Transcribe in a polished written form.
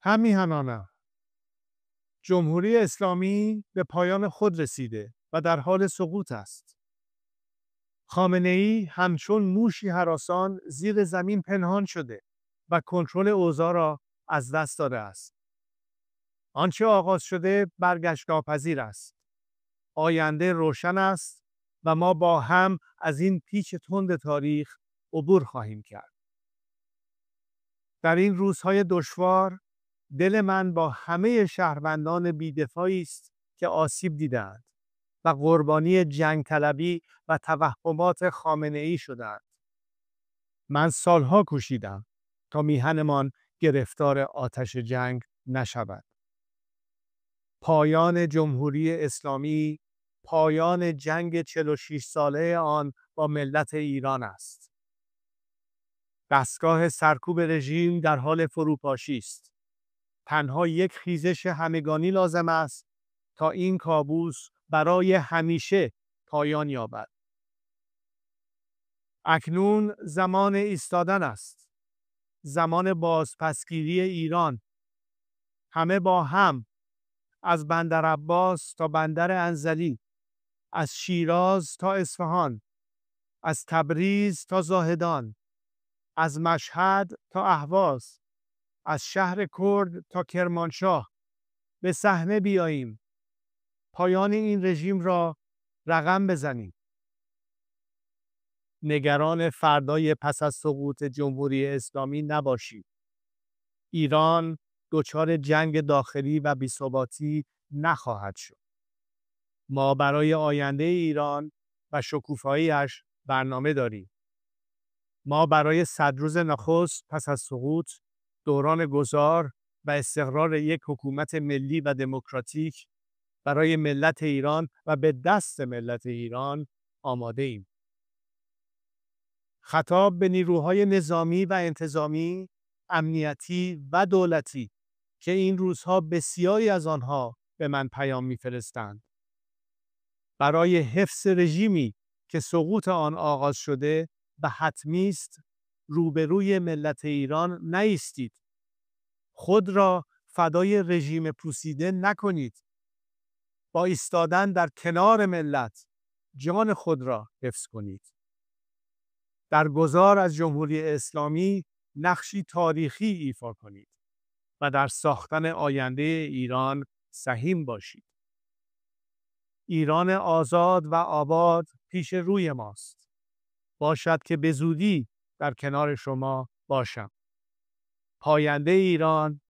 همیهنانم، جمهوری اسلامی به پایان خود رسیده و در حال سقوط است. خامنه‌ای همچون موشی هراسان زیر زمین پنهان شده و کنترل اوضاع را از دست داده است. آنچه آغاز شده برگشت ناپذیر است. آینده روشن است و ما با هم از این پیچ تند تاریخ عبور خواهیم کرد. در این روزهای دشوار دل من با همه شهروندان بی‌دفاعی است که آسیب دیدند و قربانی جنگ طلبی و توهمات خامنه‌ای شدند. من سالها کوشیدم تا میهنمان گرفتار آتش جنگ نشود. پایان جمهوری اسلامی، پایان جنگ 46 ساله آن با ملت ایران است. دستگاه سرکوب رژیم در حال فروپاشی است. تنها یک خیزش همگانی لازم است تا این کابوس برای همیشه پایان یابد. اکنون زمان ایستادن است. زمان بازپسگیری ایران. همه با هم، از بندر عباس تا بندر انزلی، از شیراز تا اصفهان، از تبریز تا زاهدان، از مشهد تا اهواز، از شهر کرد تا کرمانشاه به صحنه بیاییم. پایان این رژیم را رقم بزنیم. نگران فردای پس از سقوط جمهوری اسلامی نباشید. ایران دچار جنگ داخلی و بی‌ثباتی نخواهد شد. ما برای آینده ایران و شکوفایی‌اش برنامه داریم. ما برای 100 روز نخست پس از سقوط، دوران گذار و استقرار یک حکومت ملی و دموکراتیک برای ملت ایران و به دست ملت ایران آماده ایم. خطاب به نیروهای نظامی و انتظامی، امنیتی و دولتی که این روزها بسیاری از آنها به من پیام می‌فرستند. برای حفظ رژیمی که سقوط آن آغاز شده و حتمی است، روبروی ملت ایران نایستید. خود را فدای رژیم پوسیده نکنید. با ایستادن در کنار ملت، جان خود را حفظ کنید. در گذار از جمهوری اسلامی نقشی تاریخی ایفا کنید و در ساختن آینده ایران سهیم باشید. ایران آزاد و آباد پیش روی ماست. باشد که به زودی در کنار شما باشم. پاینده ایران